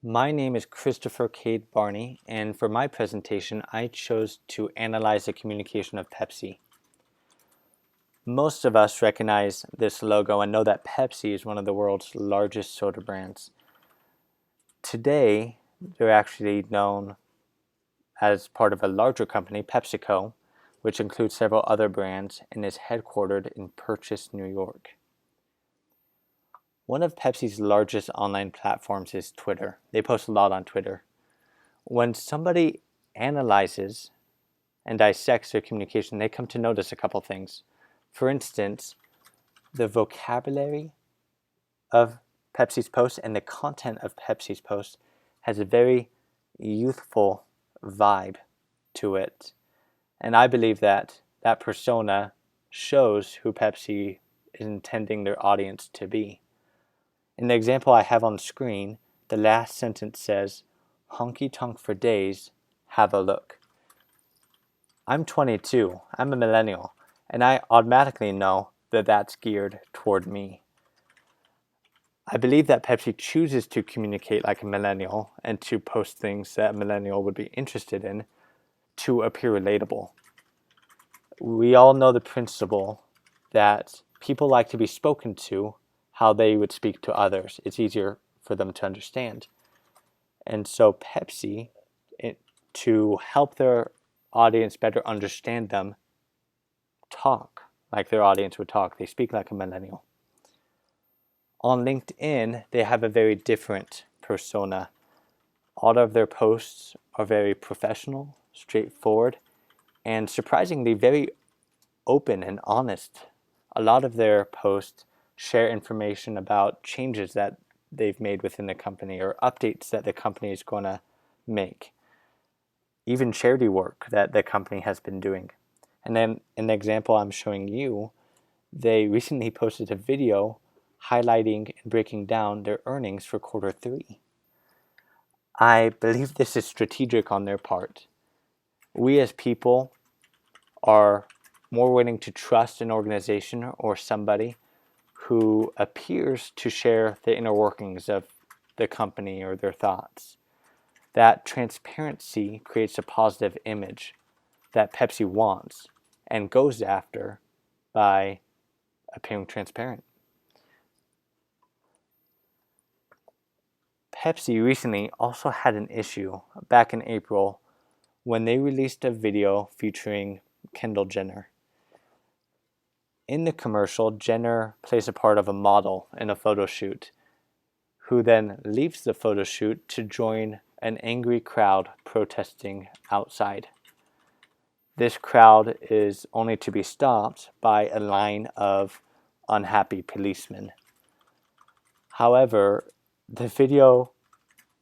My name is Christopher Cade Barney, and for my presentation, I chose to analyze the communication of Pepsi. Most of us recognize this logo and know that Pepsi is one of the world's largest soda brands. Today, they're actually known as part of a larger company, PepsiCo, which includes several other brands and is headquartered in Purchase, New York. One of Pepsi's largest online platforms is Twitter. They post a lot on Twitter. When somebody analyzes and dissects their communication, they come to notice a couple things. For instance, the vocabulary of Pepsi's post and the content of Pepsi's post has a very youthful vibe to it. And I believe that that persona shows who Pepsi is intending their audience to be. In the example I have on screen, the last sentence says, "Honky tonk for days, have a look." I'm 22, I'm a millennial, and I automatically know that that's geared toward me. I believe that Pepsi chooses to communicate like a millennial and to post things that a millennial would be interested in to appear relatable. We all know the principle that people like to be spoken to how they would speak to others. It's easier for them to understand. And so Pepsi, to help their audience better understand them, talk like their audience would talk. They speak like a millennial. On LinkedIn, they have a very different persona. All of their posts are very professional, straightforward, and surprisingly very open and honest. A lot of their posts share information about changes that they've made within the company or updates that the company is going to make. Even charity work that the company has been doing. And then in the example I'm showing you, they recently posted a video highlighting and breaking down their earnings for quarter 3. I believe this is strategic on their part. We as people are more willing to trust an organization or somebody who appears to share the inner workings of the company or their thoughts. That transparency creates a positive image that Pepsi wants and goes after by appearing transparent. Pepsi recently also had an issue back in April when they released a video featuring Kendall Jenner. In the commercial, Jenner plays a part of a model in a photo shoot, who then leaves the photo shoot to join an angry crowd protesting outside. This crowd is only to be stopped by a line of unhappy policemen. However, the video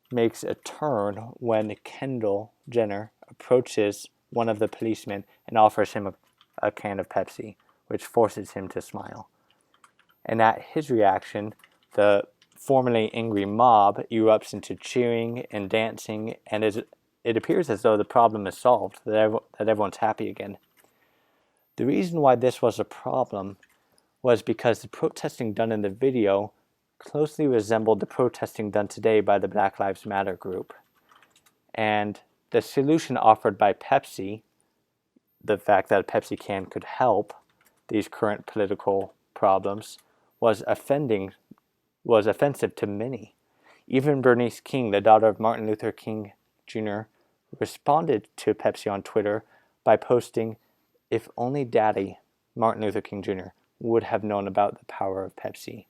makes a turn when Kendall Jenner approaches one of the policemen and offers him a can of Pepsi, which forces him to smile. And at his reaction, the formerly angry mob erupts into cheering and dancing, and it appears as though the problem is solved, that everyone's happy again. The reason why this was a problem was because the protesting done in the video closely resembled the protesting done today by the Black Lives Matter group. And the solution offered by Pepsi, the fact that a Pepsi can could help these current political problems, was offensive to many. Even Bernice King, the daughter of Martin Luther King Jr., responded to Pepsi on Twitter by posting, "If only Daddy, Martin Luther King Jr., would have known about the power of Pepsi."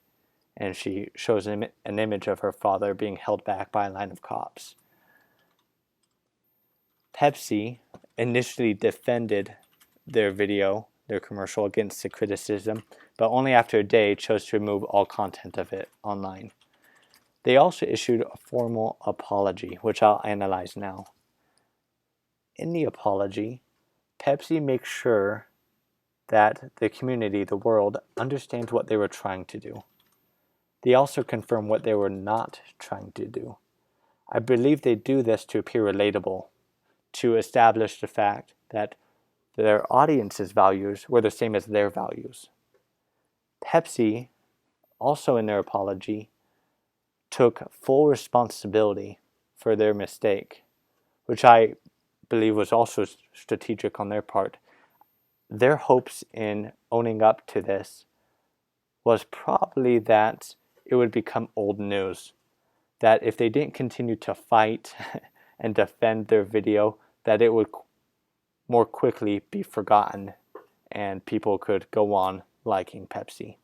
And she shows an image of her father being held back by a line of cops. Pepsi initially defended their commercial, against the criticism, but only after a day chose to remove all content of it online. They also issued a formal apology, which I'll analyze now. In the apology, Pepsi makes sure that the community, the world, understands what they were trying to do. They also confirm what they were not trying to do. I believe they do this to appear relatable, to establish the fact that their audience's values were the same as their values. Pepsi, also in their apology, took full responsibility for their mistake, which I believe was also strategic on their part. Their hopes in owning up to this was probably that it would become old news, that if they didn't continue to fight and defend their video, that it would more quickly be forgotten and people could go on liking Pepsi.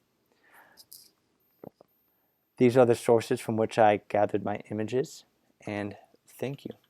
These are the sources from which I gathered my images, and thank you.